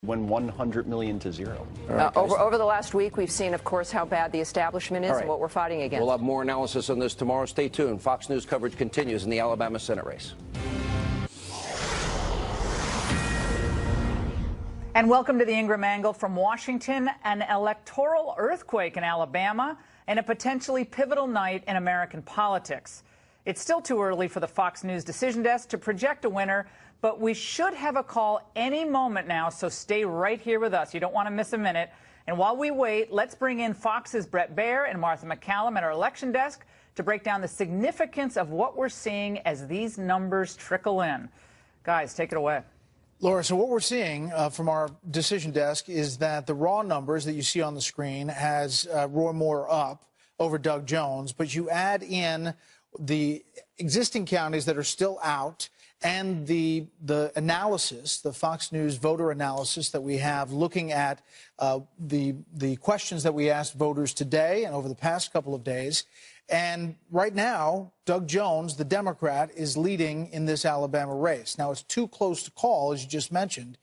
Win 100 million to 0. Right, over the last week, we've seen, of course, how bad the establishment is and what we're fighting against. We'll have more analysis on this tomorrow. Stay tuned. Fox News coverage continues in the Alabama Senate race. And welcome to the Ingraham Angle from Washington. An electoral earthquake in Alabama and a potentially pivotal night in American politics. It's still too early for the Fox News decision desk to project a winner, but we should have a call any moment now, so stay right here with us. You don't want to miss a minute. And while we wait, let's bring in Fox's Brett Bure and Martha McCallum at our election desk to break down the significance of what we're seeing as these numbers trickle in. Guys, take it away. Laura, so what we're seeing from our decision desk is that the raw numbers that you see on the screen has Roy Moore up over Doug Jones, but you add in the existing counties that are still out and the analysis, the Fox News voter analysis that we have looking at the questions that we asked voters today and over the past couple of days. And right now, Doug Jones, the Democrat, is leading in this Alabama race. Now, it's too close to call, as you just mentioned,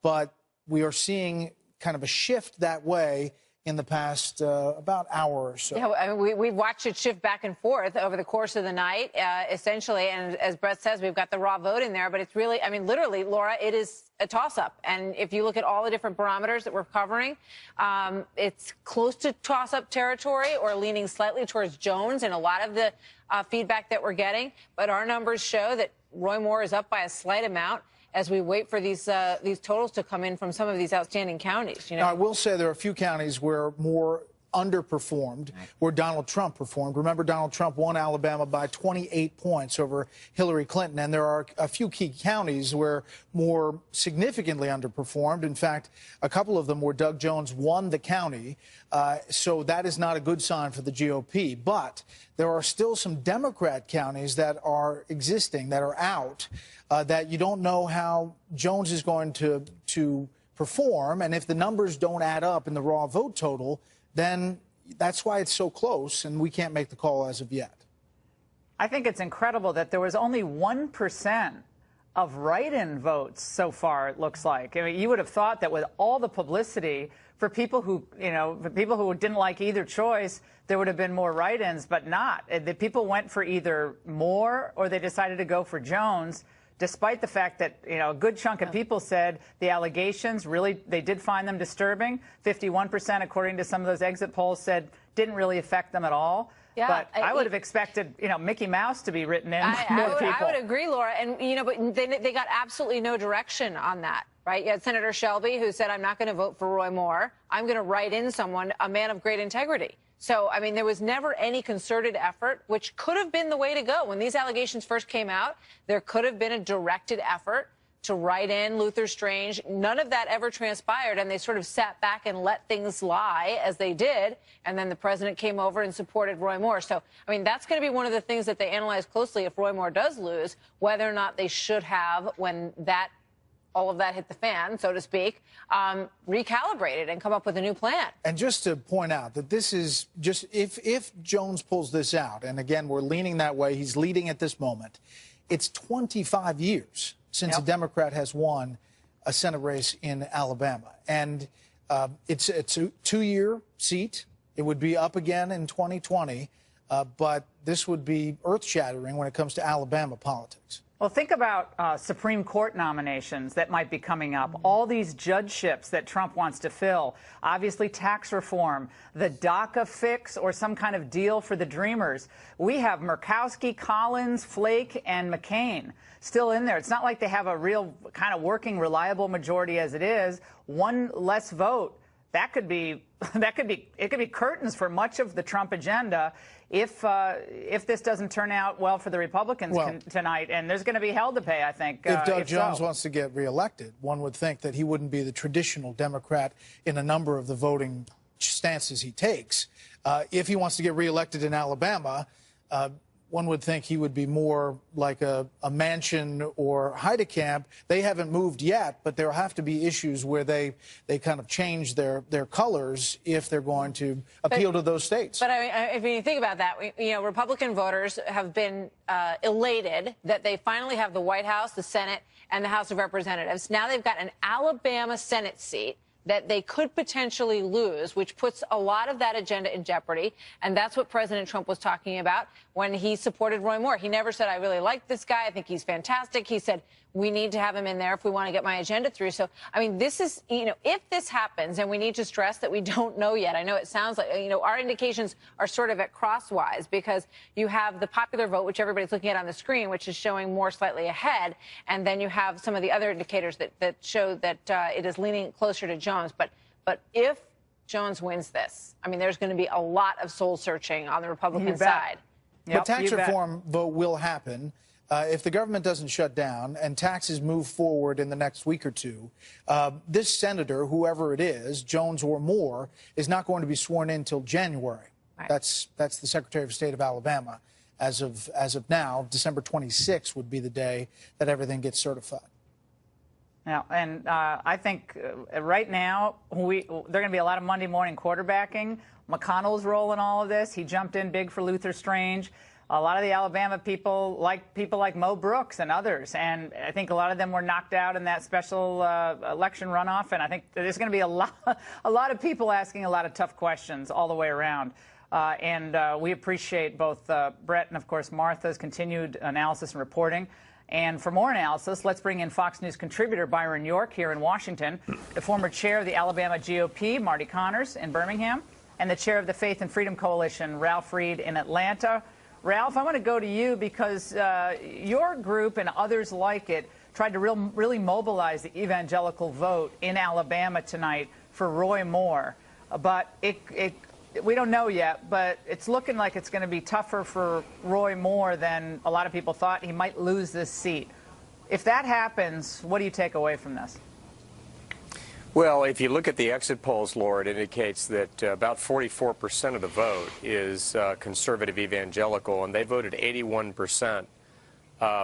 but we are seeing kind of a shift that way in the past about hour or so. Yeah, I mean, we've watched it shift back and forth over the course of the night, essentially. And as Brett says, we've got the raw vote in there. But it's really, I mean, literally, Laura, it is a toss-up. And if you look at all the different barometers that we're covering, it's close to toss-up territory or leaning slightly towards Jones in a lot of the feedback that we're getting. But our numbers show that Roy Moore is up by a slight amount as we wait for these totals to come in from some of these outstanding counties. You know? Now, I will say there are a few counties where Moore underperformed, where Donald Trump performed. Remember, Donald Trump won Alabama by 28 points over Hillary Clinton, and there are a few key counties where Moore significantly underperformed. In fact, a couple of them where Doug Jones won the county, so that is not a good sign for the GOP. But there are still some Democrat counties that are existing, that are out, that you don't know how Jones is going to perform, and if the numbers don't add up in the raw vote total, then that's why it's so close, and we can't make the call as of yet. I think it's incredible that there was only 1% of write-in votes so far, it looks like. I mean, you would have thought that with all the publicity for people who, you know, for people who didn't like either choice, there would have been more write-ins, but not. The people went for either Moore or they decided to go for Jones, despite the fact that, you know, a good chunk of people said the allegations really, they did find them disturbing. 51%, according to some of those exit polls, said didn't really affect them at all. Yeah, but I would have expected, you know, Mickey Mouse to be written in more people. I would agree, Laura. And, you know, but they got absolutely no direction on that, right? You had Senator Shelby, who said, I'm not going to vote for Roy Moore. I'm going to write in someone, a man of great integrity. So, I mean, there was never any concerted effort, which could have been the way to go. When these allegations first came out, there could have been a directed effort to write in Luther Strange. None of that ever transpired, and they sort of sat back and let things lie as they did, and then the president came over and supported Roy Moore. So, I mean, that's going to be one of the things that they analyze closely if Roy Moore does lose, whether or not they should have, when that all of that hit the fan, so to speak, recalibrated and come up with a new plan. And just to point out that this is just, if Jones pulls this out, and again, we're leaning that way, he's leading at this moment, it's 25 years since a Democrat has won a Senate race in Alabama. And it's a two-year seat. It would be up again in 2020, but this would be earth-shattering when it comes to Alabama politics. Well, think about Supreme Court nominations that might be coming up, all these judgeships that Trump wants to fill, obviously tax reform, the DACA fix, or some kind of deal for the Dreamers. We have Murkowski, Collins, Flake, and McCain still in there. It's not like they have a real kind of working, reliable majority as it is. One less vote, that could be it could be curtains for much of the Trump agenda if this doesn't turn out well for the Republicans tonight, and there's going to be hell to pay, I think. If Doug Jones wants to get reelected, one would think that he wouldn't be the traditional Democrat in a number of the voting stances he takes. If he wants to get reelected in Alabama, one would think he would be more like a Manchin or Heidecamp. They haven't moved yet, but there have to be issues where they kind of change their colors if they're going to appeal to those states. But I mean, if you think about that, Republican voters have been elated that they finally have the White House, the Senate, and the House of Representatives. Now they've got an Alabama Senate seat that they could potentially lose, which puts a lot of that agenda in jeopardy. And that's what President Trump was talking about when he supported Roy Moore. He never said, I really like this guy. I think he's fantastic. He said, we need to have him in there if we want to get my agenda through. So, I mean, this is, if this happens, and we need to stress that we don't know yet. I know it sounds like, our indications are sort of at crosswise because you have the popular vote, which everybody's looking at on the screen, which is showing Moore slightly ahead. And then you have some of the other indicators that show that it is leaning closer to Jones. But if Jones wins this, I mean, there's going to be a lot of soul searching on the Republican side. But tax reform vote will happen. If the government doesn't shut down and taxes move forward in the next week or two, this senator, whoever it is, Jones or Moore, is not going to be sworn in until January. Right. That's the Secretary of State of Alabama. As of now, December 26th would be the day that everything gets certified. Now, and I think right now there are going to be a lot of Monday morning quarterbacking. McConnell's role in all of this. He jumped in big for Luther Strange. A lot of the Alabama people like Mo Brooks and others, and I think a lot of them were knocked out in that special election runoff. And I think there's going to be a lot of people asking a lot of tough questions all the way around. And we appreciate both Brett and, of course, Martha's continued analysis and reporting. And for more analysis, let's bring in Fox News contributor Byron York here in Washington, the former chair of the Alabama GOP, Marty Connors, in Birmingham, and the chair of the Faith and Freedom Coalition, Ralph Reed, in Atlanta. Ralph, I want to go to you because your group and others like it tried to really mobilize the evangelical vote in Alabama tonight for Roy Moore. But we don't know yet, but it's looking like it's going to be tougher for Roy Moore than a lot of people thought. He might lose this seat. If that happens, what do you take away from this? Well, if you look at the exit polls, Laura, it indicates that about 44% of the vote is conservative evangelical, and they voted 81%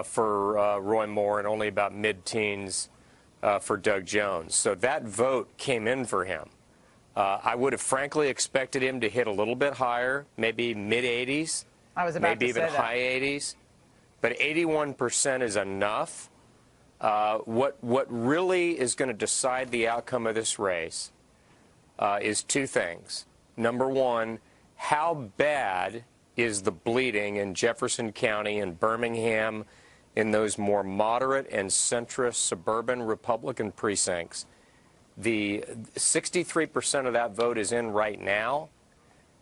for Roy Moore and only about mid-teens for Doug Jones. So that vote came in for him. I would have frankly expected him to hit a little bit higher, maybe mid-80s, maybe even high 80s. But 81% is enough. What really is going to decide the outcome of this race is two things. Number one, how bad is the bleeding in Jefferson County and Birmingham in those more moderate and centrist suburban Republican precincts? The 63% of that vote is in right now,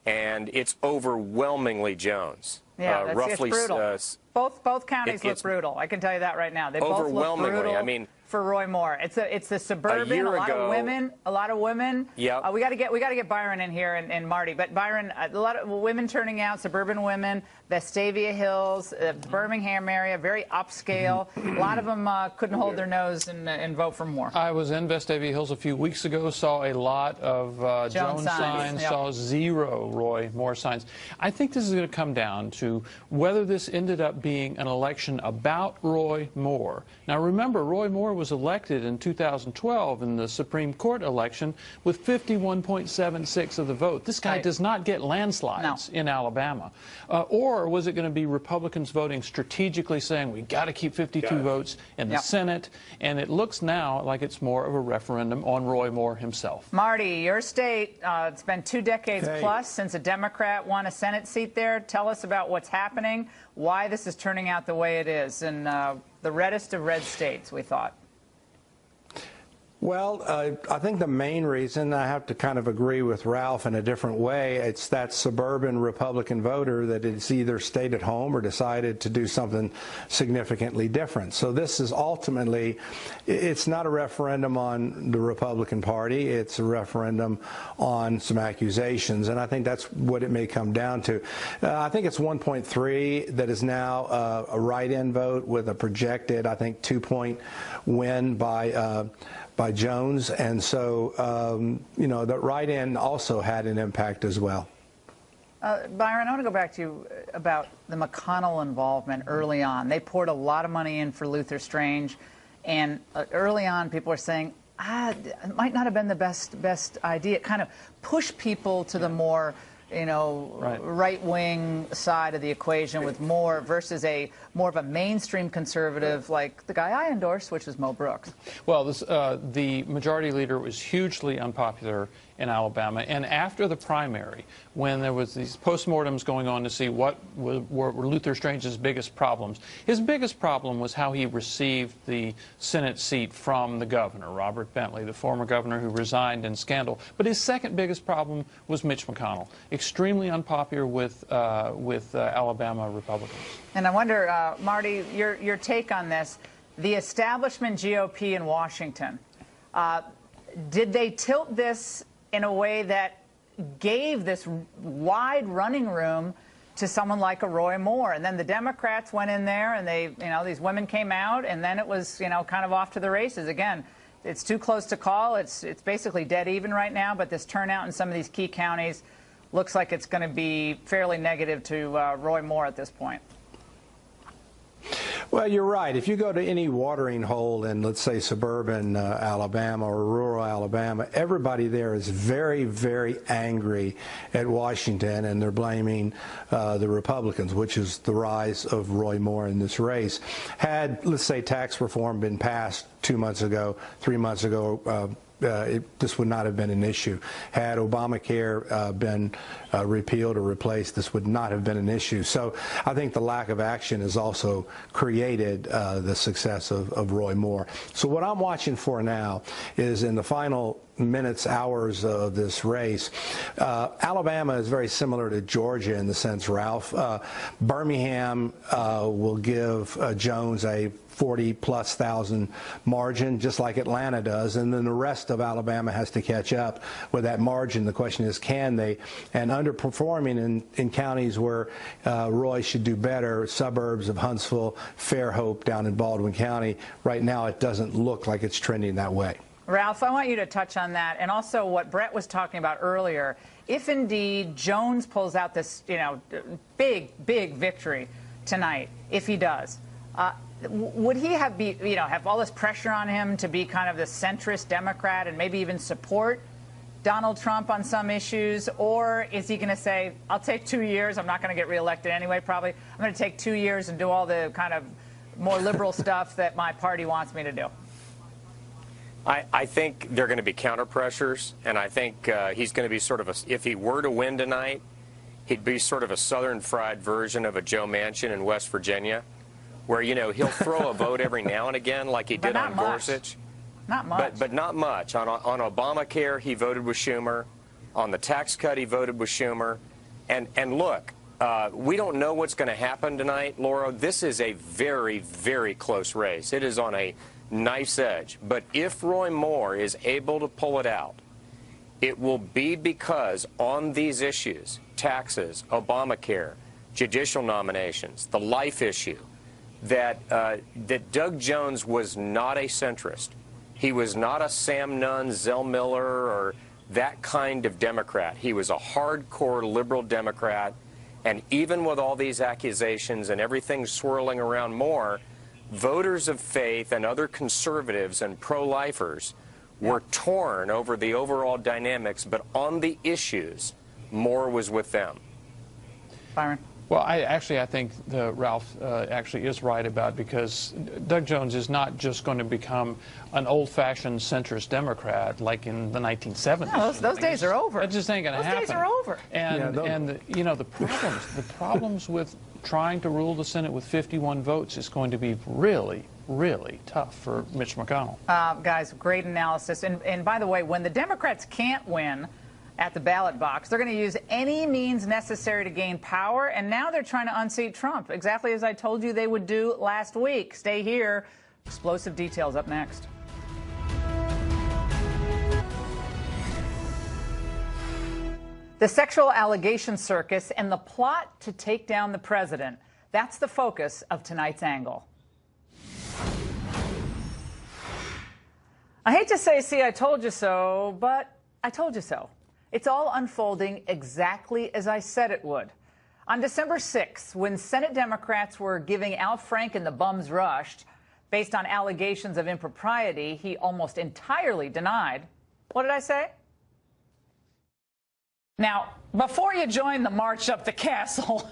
and it's overwhelmingly Jones. Yeah, roughly, it's brutal. Both counties look brutal. I can tell you that right now. They both look brutal. I mean, for Roy Moore, it's the suburban. A lot of women. Yeah. We got to get Byron in here and Marty. But Byron, a lot of women turning out, suburban women, Vestavia Hills, Birmingham area, very upscale. A lot of them couldn't hold their nose and vote for Moore. I was in Vestavia Hills a few weeks ago, saw a lot of Jones signs, saw zero Roy Moore signs. I think this is going to come down to whether this ended up being an election about Roy Moore. Now remember, Roy Moore was elected in 2012 in the Supreme Court election with 51.76 of the vote. This guy does not get landslides in Alabama. Or was it going to be Republicans voting strategically, saying we got to keep 52 votes in the Senate? And it looks now like it's more of a referendum on Roy Moore himself. Marty, your state, it's been 2 decades plus since a Democrat won a Senate seat there. Tell us about what's happening, why this is turning out the way it is in the reddest of red states, we thought. Well, I think the main reason, I have to kind of agree with Ralph in a different way, it's that suburban Republican voter that has either stayed at home or decided to do something significantly different. So this is ultimately, it's not a referendum on the Republican Party, it's a referendum on some accusations, and I think that's what it may come down to. I think it's 1.3 that is now a write-in vote with a projected, I think, 2-point win by Jones, and so, you know, the write-in also had an impact as well. Byron, I want to go back to you about the McConnell involvement early on. They poured a lot of money in for Luther Strange, and early on people were saying, it might not have been the best idea. It kind of pushed people to the more, right-wing side of the equation with more versus more of a mainstream conservative like the guy I endorsed, which is Mo Brooks. Well, the majority leader was hugely unpopular in Alabama, and after the primary, when there was these postmortems going on to see what were Luther Strange's biggest problems, his biggest problem was how he received the Senate seat from the governor, Robert Bentley, the former governor who resigned in scandal. But his second biggest problem was Mitch McConnell, extremely unpopular with Alabama Republicans. And I wonder, Marty, your take on this. The establishment GOP in Washington, did they tilt this in a way that gave this wide running room to someone like a Roy Moore? And then the Democrats went in there and they, these women came out, and then it was, kind of off to the races. Again, it's too close to call. It's basically dead even right now, but this turnout in some of these key counties looks like it's going to be fairly negative to Roy Moore at this point. Well, you're right. If you go to any watering hole in, let's say, suburban Alabama or rural Alabama, everybody there is very, very angry at Washington, and they're blaming the Republicans, which is the rise of Roy Moore in this race. Had, let's say, tax reform been passed 2 months ago, 3 months ago, this would not have been an issue. Had Obamacare been repealed or replaced, this would not have been an issue. So I think the lack of action has also created the success of Roy Moore. So what I'm watching for now is in the final minutes, hours of this race, Alabama is very similar to Georgia in the sense, Ralph. Birmingham will give Jones a 40+ thousand margin, just like Atlanta does, and then the rest of Alabama has to catch up with that margin. The question is, can they? And underperforming in counties where Roy should do better, suburbs of Huntsville, Fairhope down in Baldwin County, right now it doesn't look like it's trending that way. Ralph, I want you to touch on that, and also what Brett was talking about earlier. If indeed Jones pulls out this, big victory tonight, if he does, would he have all this pressure on him to be kind of the centrist Democrat and maybe even support Donald Trump on some issues? Or is he going to say, I'll take 2 years, I'm not going to get reelected anyway, probably. I'm going to take 2 years and do all the kind of more liberal stuff that my party wants me to do? I think there are going to be counter pressures, and I think he's going to be sort of if he were to win tonight, he'd be sort of a southern fried version of a Joe Manchin in West Virginia, where, he'll throw a vote every now and again like he did on Gorsuch. Not much. But not much. On Obamacare, he voted with Schumer. On the tax cut, he voted with Schumer. And look, we don't know what's going to happen tonight, Laura. This is a very, very close race. It is on a knife's edge. But if Roy Moore is able to pull it out, it will be because on these issues, taxes, Obamacare, judicial nominations, the life issue, that Doug Jones was not a centrist. He was not a Sam Nunn, Zell Miller, or that kind of Democrat. He was a hardcore liberal Democrat. And even with all these accusations and everything swirling around Moore, voters of faith and other conservatives and pro-lifers were torn over the overall dynamics. But on the issues, Moore was with them. Byron? Well, I think Ralph actually is right about, because Doug Jones is not just going to become an old-fashioned centrist Democrat like in the 1970s. No, those days are over. That just ain't going to happen. Those days are over. And the problems with trying to rule the Senate with 51 votes is going to be really, really tough for Mitch McConnell. Guys, great analysis. And by the way, when the Democrats can't win at the ballot box, they're going to use any means necessary to gain power, and now they're trying to unseat Trump, exactly as I told you they would do last week. Stay here. Explosive details up next. The sexual allegation circus and the plot to take down the president. That's the focus of tonight's angle. I hate to say, see, I told you so, but I told you so. It's all unfolding exactly as I said it would. On December 6th, when Senate Democrats were giving Al Franken the bums rushed based on allegations of impropriety he almost entirely denied, what did I say? Now, before you join the march up the castle,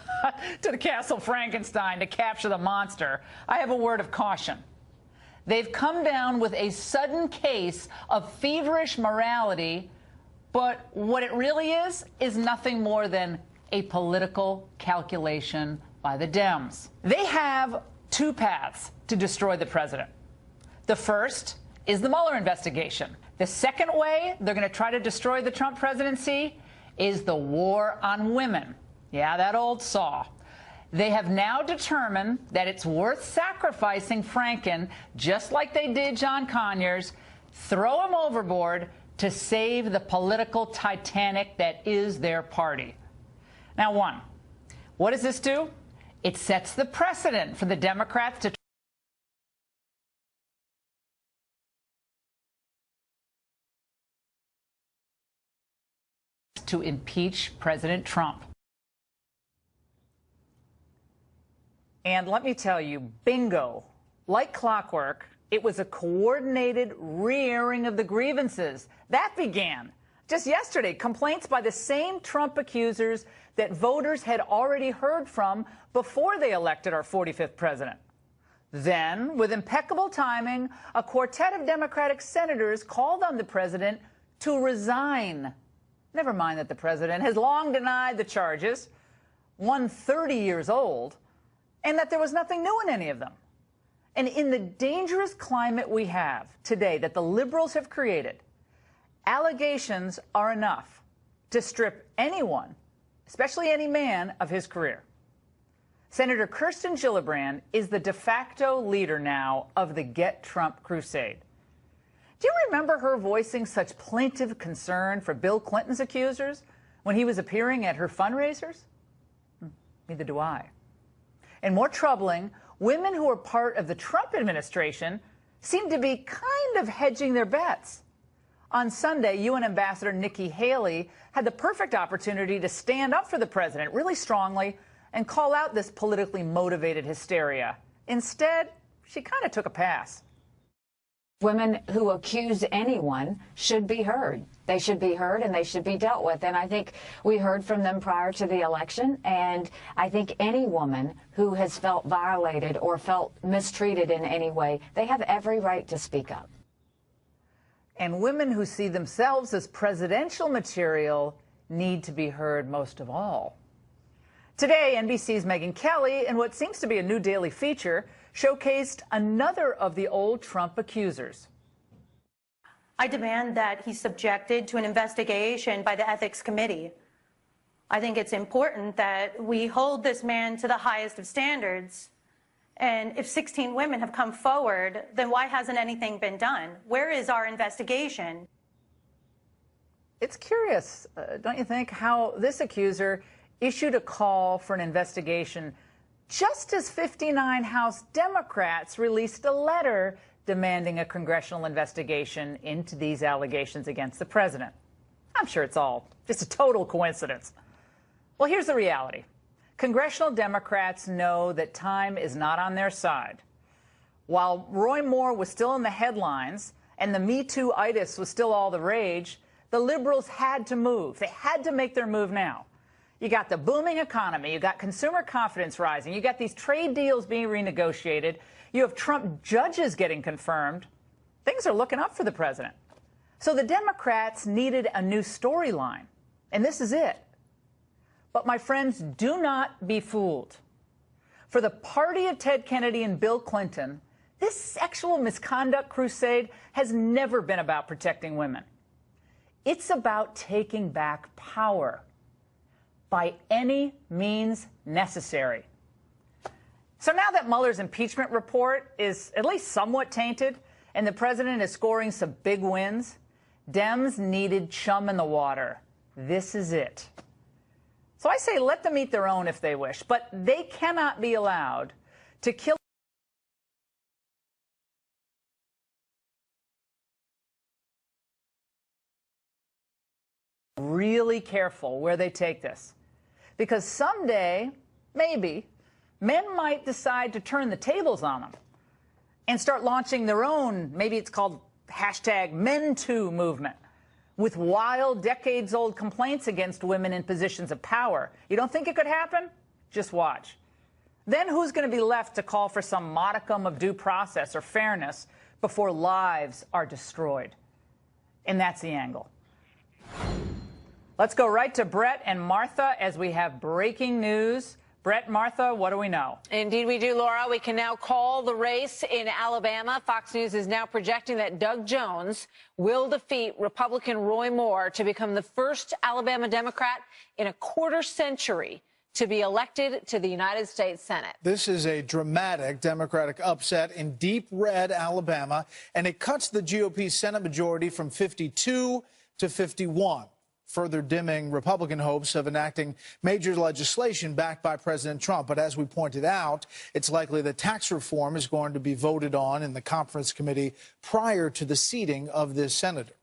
to the Castle Frankenstein to capture the monster, I have a word of caution. They've come down with a sudden case of feverish morality, but what it really is nothing more than a political calculation by the Dems. They have two paths to destroy the president. The first is the Mueller investigation. The second way they're going to try to destroy the Trump presidency is the war on women. Yeah, that old saw. They have now determined that it's worth sacrificing Franken, just like they did John Conyers, throw him overboard to save the political Titanic that is their party. Now, one, what does this do? It sets the precedent for the Democrats to impeach President Trump. And let me tell you, bingo, like clockwork, it was a coordinated re-airing of the grievances. That began just yesterday, complaints by the same Trump accusers that voters had already heard from before they elected our 45th president. Then, with impeccable timing, a quartet of Democratic senators called on the president to resign. Never mind that the president has long denied the charges, 130 years old, and that there was nothing new in any of them. And in the dangerous climate we have today that the liberals have created, allegations are enough to strip anyone, especially any man, of his career. Senator Kirsten Gillibrand is the de facto leader now of the Get Trump crusade. Do you remember her voicing such plaintive concern for Bill Clinton's accusers when he was appearing at her fundraisers? Neither do I. And more troubling, women who are part of the Trump administration seem to be kind of hedging their bets. On Sunday, UN Ambassador Nikki Haley had the perfect opportunity to stand up for the president really strongly and call out this politically motivated hysteria. Instead, she kind of took a pass. Women who accuse anyone should be heard. They should be heard and they should be dealt with. And I think we heard from them prior to the election. And I think any woman who has felt violated or felt mistreated in any way, they have every right to speak up. And women who see themselves as presidential material need to be heard most of all. Today, NBC's Megyn Kelly, in what seems to be a new daily feature, showcased another of the old Trump accusers. I demand that he's subjected to an investigation by the Ethics Committee. I think it's important that we hold this man to the highest of standards. And if 16 women have come forward, then why hasn't anything been done? Where is our investigation? It's curious, don't you think, how this accuser issued a call for an investigation just as 59 House Democrats released a letter demanding a congressional investigation into these allegations against the president. I'm sure it's all just a total coincidence. Well, here's the reality. Congressional Democrats know that time is not on their side. While Roy Moore was still in the headlines and the Me Too-itis was still all the rage, the liberals had to move. They had to make their move now. You got the booming economy, you got consumer confidence rising, you got these trade deals being renegotiated, you have Trump judges getting confirmed. Things are looking up for the president. So the Democrats needed a new storyline, and this is it. But my friends, do not be fooled. For the party of Ted Kennedy and Bill Clinton, this sexual misconduct crusade has never been about protecting women. It's about taking back power by any means necessary. So now that Mueller's impeachment report is at least somewhat tainted and the president is scoring some big wins, Dems needed chum in the water. This is it. So I say let them eat their own if they wish, but they cannot be allowed to kill really careful where they take this, because someday, maybe, men might decide to turn the tables on them and start launching their own, maybe it's called #MenToo movement, with wild, decades-old complaints against women in positions of power. You don't think it could happen? Just watch. Then who's going to be left to call for some modicum of due process or fairness before lives are destroyed? And that's the angle. Let's go right to Brett and Martha as we have breaking news. Brett, Martha, what do we know? Indeed we do, Laura. We can now call the race in Alabama. Fox News is now projecting that Doug Jones will defeat Republican Roy Moore to become the first Alabama Democrat in a quarter-century to be elected to the United States Senate. This is a dramatic Democratic upset in deep red Alabama, and it cuts the GOP Senate majority from 52 to 51. Further dimming Republican hopes of enacting major legislation backed by President Trump. But as we pointed out, it's likely that tax reform is going to be voted on in the conference committee prior to the seating of this senator.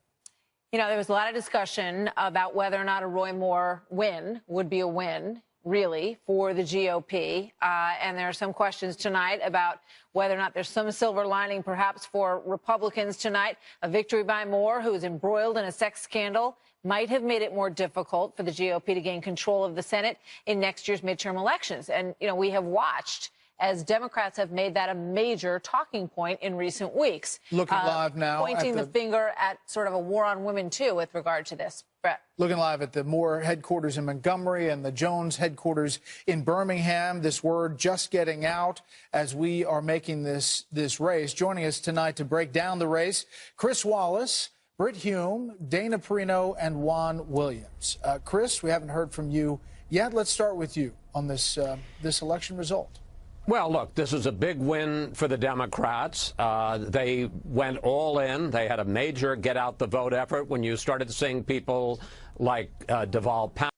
You know, there was a lot of discussion about whether or not a Roy Moore win would be a win, really, for the GOP. And there are some questions tonight about whether or not there's some silver lining perhaps for Republicans tonight. A victory by Moore, who is embroiled in a sex scandal, might have made it more difficult for the GOP to gain control of the Senate in next year's midterm elections. And, you know, we have watched as Democrats have made that a major talking point in recent weeks. Looking live now. Pointing the finger at sort of a war on women, too, with regard to this. Brett. Looking live at the Moore headquarters in Montgomery and the Jones headquarters in Birmingham. This word just getting out as we are making this race. Joining us tonight to break down the race, Chris Wallace, Britt Hume, Dana Perino, and Juan Williams. Chris, we haven't heard from you yet. Let's start with you on this election result. Well, look, this is a big win for the Democrats. They went all in. They had a major get-out-the-vote effort when you started seeing people like Deval Patrick,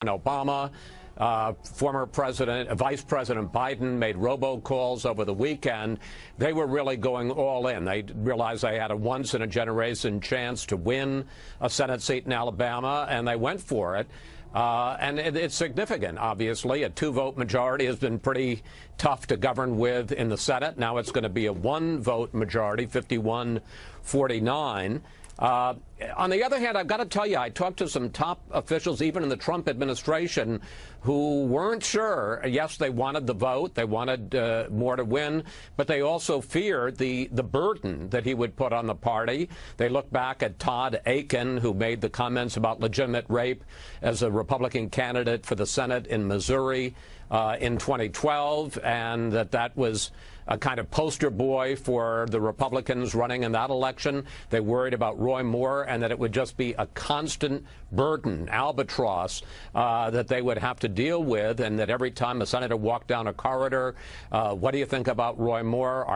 Obama. Former Vice President Biden made robocalls over the weekend. They were really going all in. They realized they had a once-in-a-generation chance to win a Senate seat in Alabama, and they went for it. And it's significant, obviously. A two-vote majority has been pretty tough to govern with in the Senate. Now it's going to be a one-vote majority, 51-49. On the other hand, I've got to tell you, I talked to some top officials, even in the Trump administration, who weren't sure. Yes, they wanted the vote. They wanted Moore to win, but they also feared the burden that he would put on the party. They look back at Todd Akin, who made the comments about legitimate rape as a Republican candidate for the Senate in Missouri in 2012, and that was a kind of poster boy for the Republicans running in that election. They worried about Roy Moore and that it would just be a constant burden, albatross, that they would have to deal with, and that every time a senator walked down a corridor, what do you think about Roy Moore?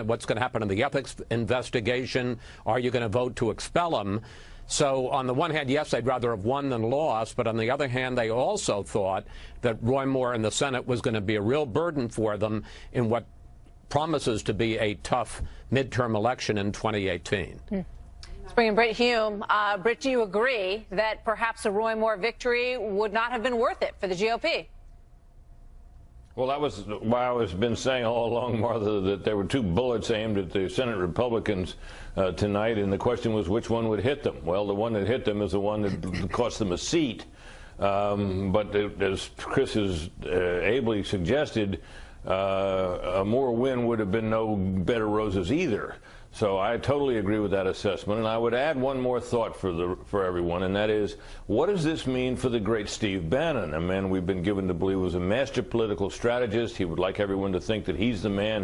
What's going to happen in the ethics investigation? Are you going to vote to expel him? So on the one hand, yes, they'd rather have won than lost, but on the other hand, they also thought that Roy Moore in the Senate was going to be a real burden for them in what promises to be a tough midterm election in 2018. Let's bring in Britt Hume. Britt, do you agree that perhaps a Roy Moore victory would not have been worth it for the GOP? Well, that was why I was been saying all along, Martha, that there were two bullets aimed at the Senate Republicans tonight, and the question was which one would hit them. Well, the one that hit them is the one that cost them a seat. But as Chris has ably suggested, a Moore win would have been no bed of roses either. So I totally agree with that assessment. And I would add one more thought for everyone, and that is, what does this mean for the great Steve Bannon, a man we've been given to believe was a master political strategist? He would like everyone to think that he's the man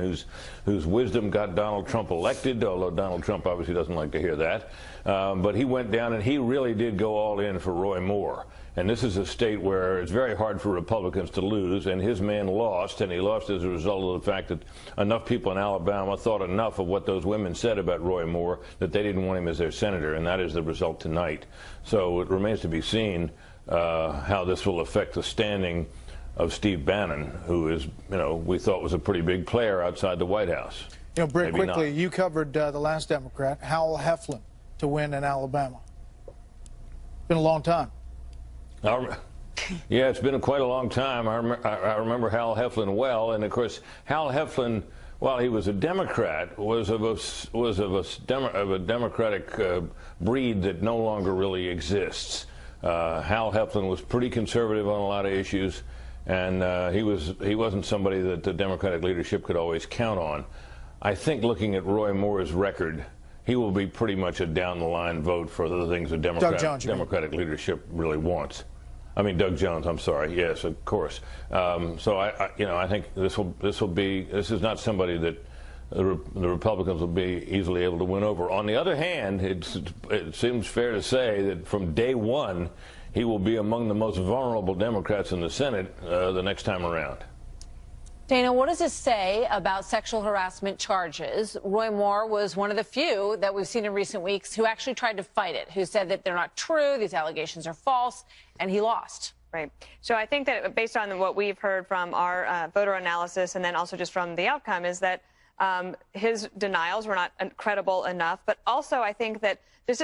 whose wisdom got Donald Trump elected, although Donald Trump obviously doesn't like to hear that. But he went down and he really did go all in for Roy Moore. And this is a state where it's very hard for Republicans to lose, and his man lost, and he lost as a result of the fact that enough people in Alabama thought enough of what those women said about Roy Moore that they didn't want him as their senator, and that is the result tonight. So it remains to be seen how this will affect the standing Steve Bannon, who is, we thought was a pretty big player outside the White House. Britt, quickly, you covered the last Democrat, Hal Heflin, to win in Alabama. It's been a long time. Yeah, it's been quite a long time. I remember Hal Heflin well, and of course, Hal Heflin, while he was a Democrat, was of a Democratic breed that no longer really exists. Hal Heflin was pretty conservative on a lot of issues, and he wasn't somebody that the Democratic leadership could always count on. I think looking at Roy Moore's record, he will be pretty much a down-the-line vote for the things the Democratic leadership really wants. I mean, Doug Jones, I'm sorry. Yes, of course. So I think this is not somebody that the Republicans will be easily able to win over. On the other hand, it seems fair to say that from day one, he will be among the most vulnerable Democrats in the Senate the next time around. Dana, what does this say about sexual harassment charges? Roy Moore was one of the few that we've seen in recent weeks who actually tried to fight it, who said that they're not true, these allegations are false, and he lost. Right. So I think that based on what we've heard from our voter analysis and then also just from the outcome is that his denials were not credible enough. But also I think that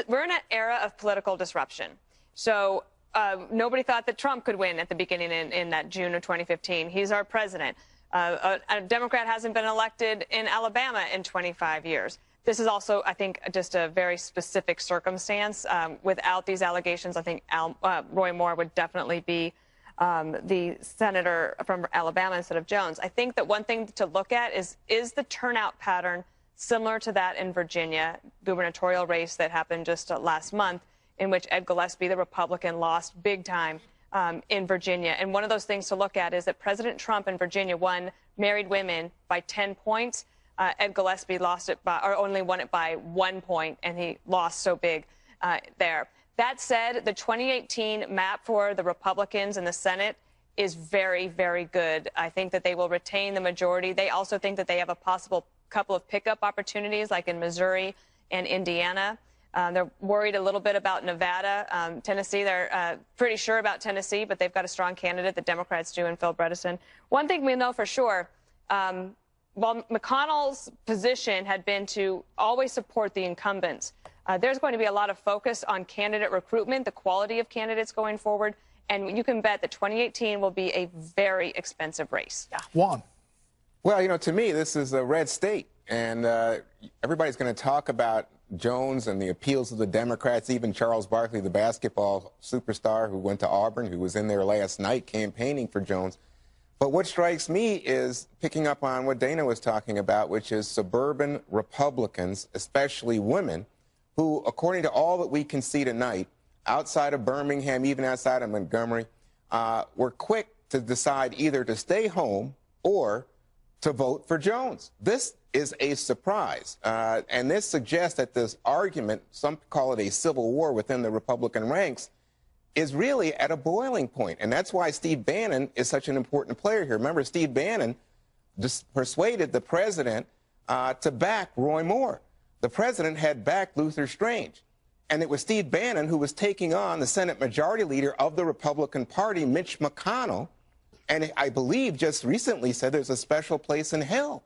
we're in an era of political disruption. So nobody thought that Trump could win at the beginning in that June of 2015. He's our president. A Democrat hasn't been elected in Alabama in 25 years. This is also, I think, just a very specific circumstance. Without these allegations, I think Roy Moore would definitely be the senator from Alabama instead of Jones. I think that one thing to look at is the turnout pattern similar to that in Virginia, gubernatorial race that happened just last month, in which Ed Gillespie, the Republican, lost big time in Virginia. And one of those things to look at is that President Trump in Virginia won married women by 10 points. Ed Gillespie lost it or only won it by 1 point, and he lost so big there. That said, the 2018 map for the Republicans in the Senate is very, very good. I think that they will retain the majority. They also think that they have a possible couple of pickup opportunities, like in Missouri and Indiana. They're worried a little bit about Nevada. Tennessee, they're pretty sure about Tennessee, but they've got a strong candidate, the Democrats do, in Phil Bredesen. One thing we know for sure, while McConnell's position had been to always support the incumbents, there's going to be a lot of focus on candidate recruitment, the quality of candidates going forward, and you can bet that 2018 will be a very expensive race. Yeah. Juan. Well, to me, this is a red state, and everybody's going to talk about Jones and the appeals of the Democrats, even Charles Barkley, the basketball superstar who went to Auburn, who was in there last night campaigning for Jones. But what strikes me is picking up on what Dana was talking about, which is suburban Republicans, especially women, who, according to all that we can see tonight, outside of Birmingham, even outside of Montgomery, were quick to decide either to stay home or to vote for Jones. This is a surprise. And this suggests that this argument, some call it a civil war within the Republican ranks, is really at a boiling point. And that's why Steve Bannon is such an important player here. Remember, Steve Bannon persuaded the president to back Roy Moore. The president had backed Luther Strange. And it was Steve Bannon who was taking on the Senate Majority Leader of the Republican Party, Mitch McConnell. And I believe just recently said there's a special place in hell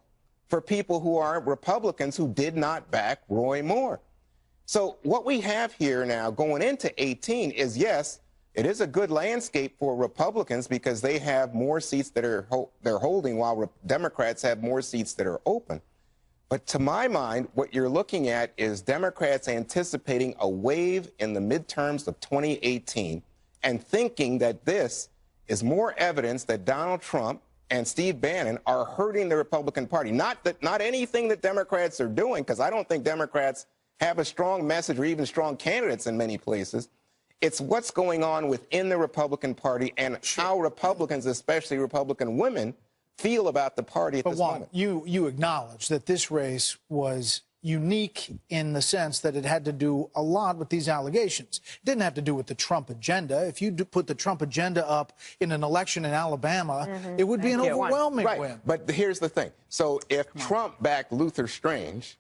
for people who are Republicans who did not back Roy Moore. So what we have here now going into 18 is, yes, it is a good landscape for Republicans because they have more seats that they're holding while Democrats have more seats that are open. But to my mind, what you're looking at is Democrats anticipating a wave in the midterms of 2018 and thinking that this is more evidence that Donald Trump and Steve Bannon are hurting the Republican Party. Not anything that Democrats are doing, because I don't think Democrats have a strong message or even strong candidates in many places. It's what's going on within the Republican Party and how Republicans, especially Republican women, feel about the party at this moment. You acknowledge that this race was unique in the sense that it had to do a lot with these allegations. It didn't have to do with the Trump agenda. If you put the Trump agenda up in an election in Alabama, it would be an overwhelming win. But here's the thing. So if Trump backed Luther Strange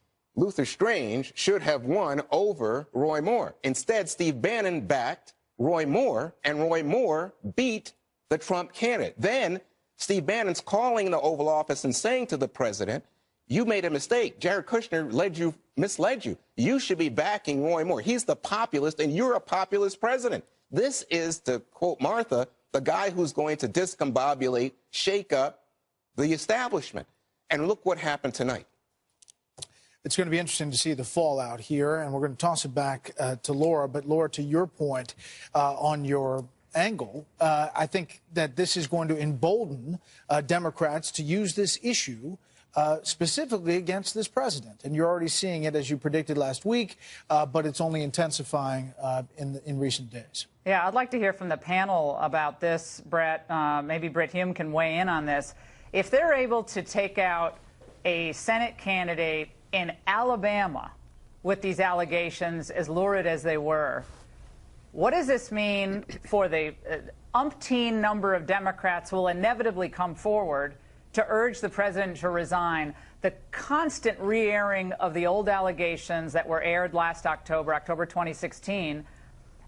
should have won over Roy Moore. Instead, Steve Bannon backed Roy Moore, and Roy Moore beat the Trump candidate. Then Steve Bannon's calling the Oval Office and saying to the president, you made a mistake. Jared Kushner misled you. You should be backing Roy Moore. He's the populist, and you're a populist president. This is, to quote Martha, the guy who's going to discombobulate, shake up the establishment. And look what happened tonight. It's going to be interesting to see the fallout here, and we're going to toss it back to Laura. But, Laura, to your point on your angle, I think that this is going to embolden Democrats to use this issue specifically against this president. And you're already seeing it, as you predicted last week, but it's only intensifying in recent days. Yeah, I'd like to hear from the panel about this, Brett. Maybe Britt Hume can weigh in on this. If they're able to take out a Senate candidate in Alabama with these allegations, as lurid as they were, what does this mean for the umpteen number of Democrats who will inevitably come forward to urge the president to resign? The constant re-airing of the old allegations that were aired last October 2016,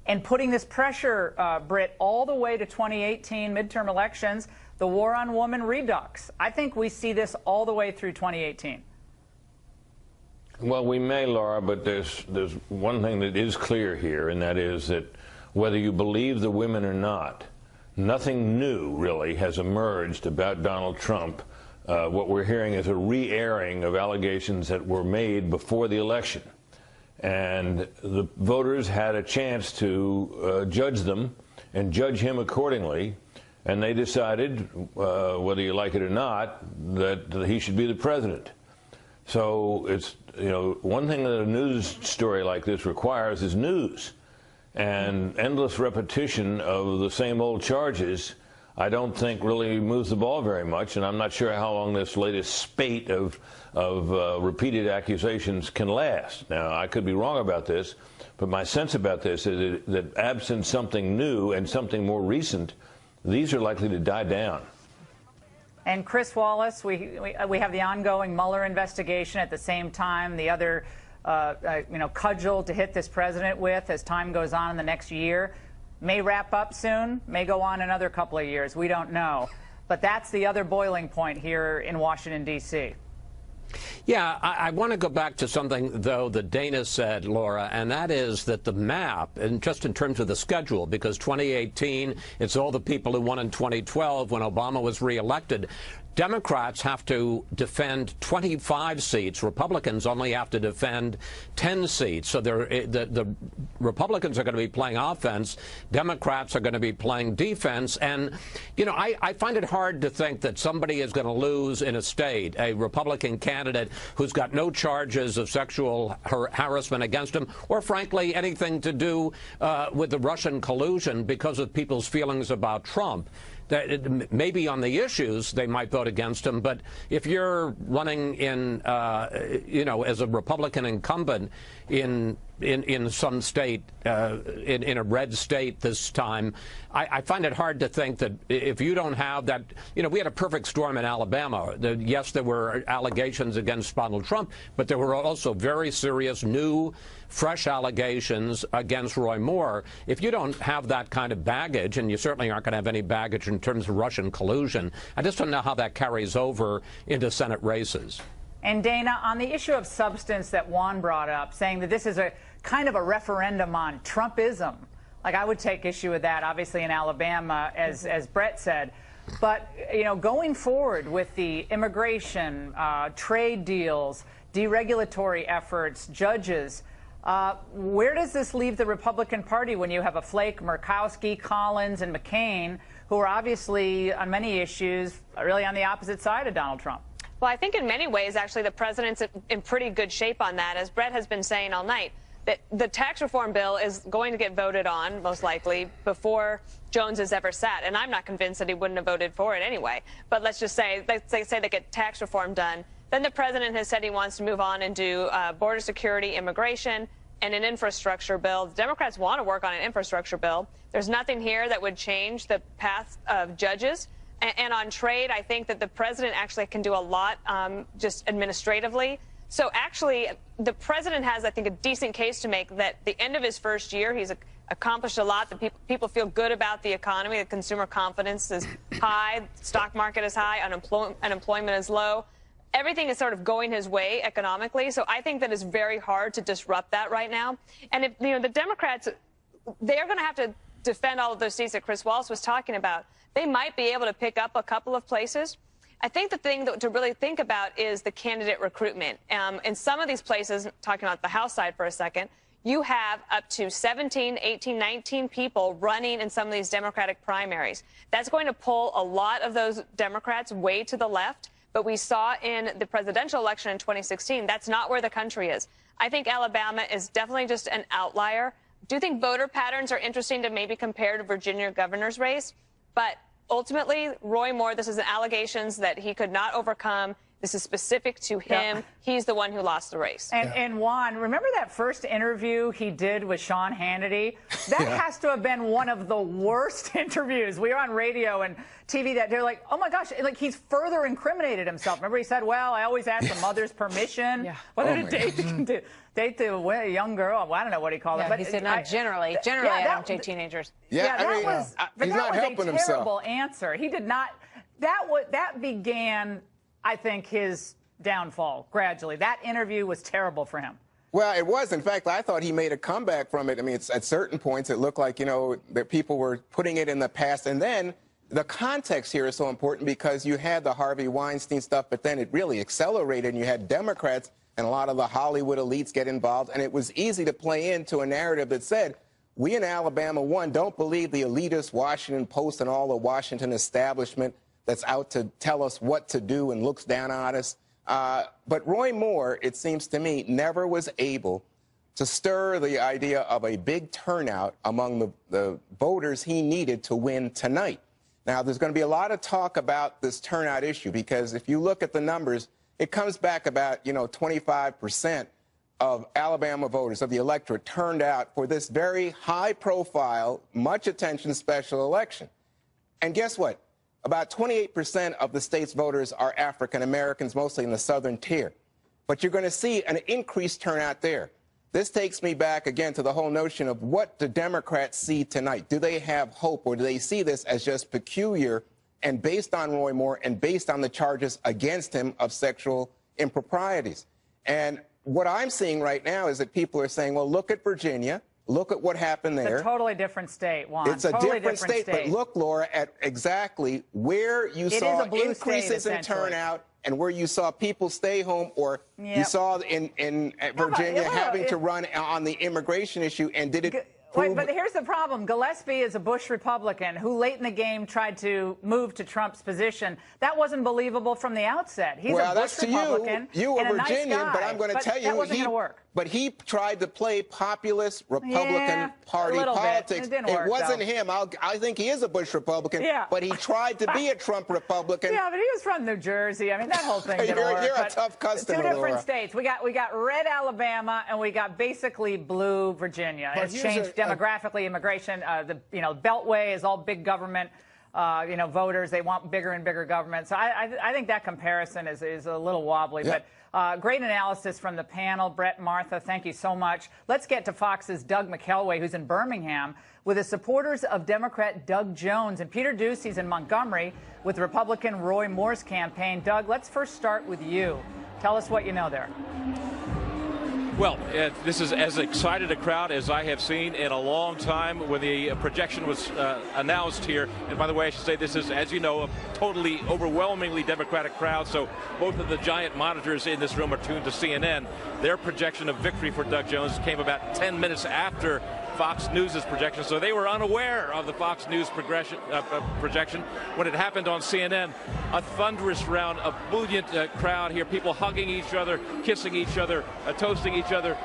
and putting this pressure, Britt, all the way to 2018 midterm elections, the war on woman redux. I think we see this all the way through 2018. Well, we may, Laura, but there's one thing that is clear here, and that is that whether you believe the women or not, nothing new really has emerged about Donald Trump. What we're hearing is a re-airing of allegations that were made before the election. And the voters had a chance to judge them and judge him accordingly. And they decided, whether you like it or not, that he should be the president. So it's, one thing that a news story like this requires is news. And endless repetition of the same old charges, I don't think really moves the ball very much. And I'm not sure how long this latest spate of repeated accusations can last. Now, I could be wrong about this, but my sense about this is that absent something new and something more recent, these are likely to die down. And Chris Wallace, we have the ongoing Mueller investigation at the same time. The other, cudgel to hit this president with as time goes on in the next year may wrap up soon, may go on another couple of years. We don't know. But that's the other boiling point here in Washington, D.C. Yeah, I want to go back to something, though, that Dana said, Laura, and that is that the map, and just in terms of the schedule, because 2018, it's all the people who won in 2012 when Obama was reelected. Democrats have to defend 25 seats. Republicans only have to defend 10 seats. So the Republicans are going to be playing offense. Democrats are going to be playing defense. And, I find it hard to think that somebody is going to lose in a state, a Republican candidate who's got no charges of sexual harassment against him, or, frankly, anything to do with the Russian collusion because of people's feelings about Trump. That maybe on the issues they might vote against him, but if you're running in, as a Republican incumbent in some state, in a red state this time, I find it hard to think that if you don't have that, we had a perfect storm in Alabama. Yes, there were allegations against Donald Trump, but there were also very serious new, fresh allegations against Roy Moore. If you don't have that kind of baggage, and you certainly aren't going to have any baggage in terms of Russian collusion, I just don't know how that carries over into Senate races. And Dana, on the issue of substance that Juan brought up, saying that this is a kind of a referendum on Trumpism, like I would take issue with that, obviously in Alabama, as Brett said. But, going forward with the immigration, trade deals, deregulatory efforts, judges, where does this leave the Republican Party when you have a Flake, Murkowski, Collins, and McCain, who are obviously on many issues really on the opposite side of Donald Trump? Well, I think in many ways, actually, the president's in pretty good shape on that. As Brett has been saying all night, that the tax reform bill is going to get voted on, most likely, before Jones has ever sat. And I'm not convinced that he wouldn't have voted for it anyway. But let's say they get tax reform done. Then the president has said he wants to move on and do border security, immigration, and an infrastructure bill. The Democrats want to work on an infrastructure bill. There's nothing here that would change the path of judges. And on trade, I think that the president actually can do a lot just administratively. So actually, the president has, I think, a decent case to make that the end of his first year, he's accomplished a lot. The people feel good about the economy. The consumer confidence is high. Stock market is high. Unemployment is low. Everything is sort of going his way economically. So I think that it's very hard to disrupt that right now. And if the Democrats, they're going to have to defend all of those seats that Chris Wallace was talking about. They might be able to pick up a couple of places. I think the thing to really think about is the candidate recruitment. In some of these places, talking about the House side for a second, you have up to 17, 18, 19 people running in some of these Democratic primaries. That's going to pull a lot of those Democrats way to the left. But we saw in the presidential election in 2016, that's not where the country is. I think Alabama is definitely just an outlier. Do you think voter patterns are interesting to maybe compare to Virginia governor's race? But ultimately, Roy Moore, this is allegations that he could not overcome. This is specific to him. Yeah. He's the one who lost the race. And Juan, remember that first interview he did with Sean Hannity? That has to have been one of the worst interviews. We were on radio and TV that they're like, oh my gosh, like he's further incriminated himself. Remember he said, well, I always ask the mother's permission whether to date the young girl. Well, I don't know what he called it. But he said not generally. Generally, I don't date teenagers. That was he's not helping himself. Terrible answer. He did not. That began, I think, his downfall gradually. That interview was terrible for him. Well, it was. In fact, I thought he made a comeback from it. I mean, at certain points, it looked like, that people were putting it in the past. And then the context here is so important because you had the Harvey Weinstein stuff, but then it really accelerated, and you had Democrats and a lot of the Hollywood elites get involved. And it was easy to play into a narrative that said, we in Alabama, one, don't believe the elitist Washington Post and all the Washington establishment that's out to tell us what to do and looks down on us. But Roy Moore, it seems to me, never was able to stir the idea of a big turnout among the voters he needed to win tonight. Now, there's going to be a lot of talk about this turnout issue because if you look at the numbers, it comes back about, 25% of Alabama voters, of the electorate, turned out for this very high-profile, much-attention special election. And guess what? About 28% of the state's voters are African Americans, mostly in the southern tier. But you're going to see an increased turnout there. This takes me back again to the whole notion of what do Democrats see tonight? Do they have hope, or do they see this as just peculiar and based on Roy Moore and based on the charges against him of sexual improprieties? And what I'm seeing right now is that people are saying, well, look at Virginia. Look at what happened there. It's a totally different state, Juan. It's a totally different state. But look, Laura, at exactly where you saw increases in turnout and where you saw people stay home, or you saw in Virginia having to run on the immigration issue, and did it... Wait, but here's the problem. Gillespie is a Bush Republican who late in the game tried to move to Trump's position. That wasn't believable from the outset. He's a Bush Republican. You were and Virginian, nice guy, but I'm going to tell you, that wasn't going to work. But he tried to play populist Republican Party politics. It didn't work, wasn't him. I think he is a Bush Republican, but he tried to be a Trump Republican. Yeah, but he was from New Jersey. I mean, that whole thing didn't work. You're a tough customer, Two different Laura. states. We got red Alabama, and we got basically blue Virginia. It's changed demographically. Immigration, the Beltway is all big government. Voters, they want bigger and bigger government. So I think that comparison is a little wobbly. Yeah. But great analysis from the panel. Brett and Martha, thank you so much. Let's get to Fox's Doug McKelway, who's in Birmingham, with the supporters of Democrat Doug Jones. And Peter Doocy's in Montgomery with Republican Roy Moore's campaign. Doug, let's first start with you. Tell us what you know there. Well, this is as excited a crowd as I have seen in a long time when the projection was announced here. And by the way, I should say this is, as you know, a totally overwhelmingly Democratic crowd. So both of the giant monitors in this room are tuned to CNN. Their projection of victory for Doug Jones came about 10 minutes after Fox News' projection, so they were unaware of the Fox News projection when it happened on CNN. A thunderous round, a brilliant crowd here, people hugging each other, kissing each other, toasting each other,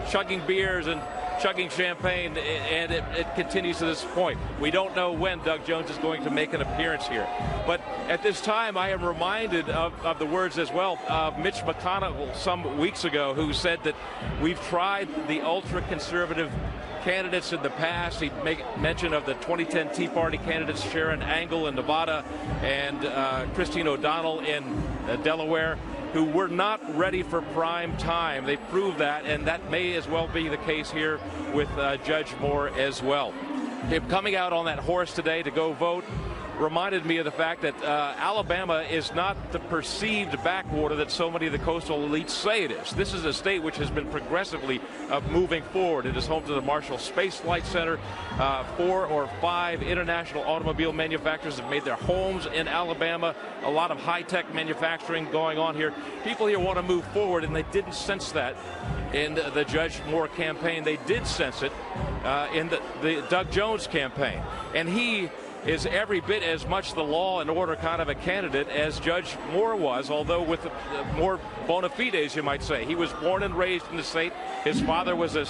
chugging beers and chugging champagne, and it continues to this point. We don't know when Doug Jones is going to make an appearance here. But at this time, I am reminded of the words as well of Mitch McConnell some weeks ago, who said that we've tried the ultra-conservative candidates in the past. He made mention of the 2010 Tea Party candidates Sharon Angle in Nevada and Christine O'Donnell in Delaware. who were not ready for prime time. They proved that, and that may as well be the case here with Judge Moore as well. Him coming out on that horse today to go vote reminded me of the fact that Alabama is not the perceived backwater that so many of the coastal elites say it is. This is a state which has been progressively moving forward. It is home to the Marshall Space Flight Center. 4 or 5 international automobile manufacturers have made their homes in Alabama. A lot of high-tech manufacturing going on here. People here want to move forward, and they didn't sense that in the Judge Moore campaign. They did sense it in the Doug Jones campaign. And he is every bit as much the law and order kind of a candidate as Judge Moore was, although with more bona fides, you might say. He was born and raised in the state. His father was a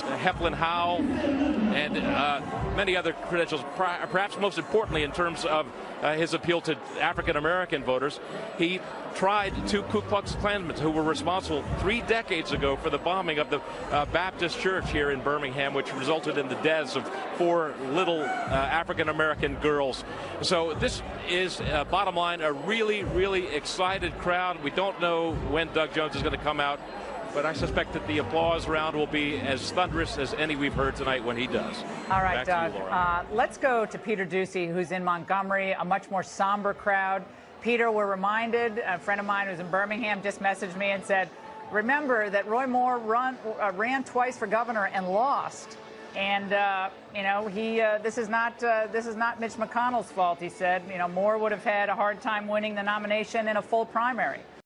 Heflin Howe and many other credentials, perhaps most importantly in terms of his appeal to African-American voters. He tried 2 Ku Klux Klansmen who were responsible 3 decades ago for the bombing of the Baptist church here in Birmingham, which resulted in the deaths of 4 little African-American girls. So this is, bottom line, a really, really excited crowd. We don't know when Doug Jones is going to come out, but I suspect that the applause round will be as thunderous as any we've heard tonight when he does. All right, Doug. Let's go to Peter Doocy, who's in Montgomery, a much more somber crowd. Peter, we're reminded, a friend of mine who's in Birmingham just messaged me and said, remember that Roy Moore ran twice for governor and lost. And, you know, this is not Mitch McConnell's fault, he said. You know, Moore would have had a hard time winning the nomination in a full primary.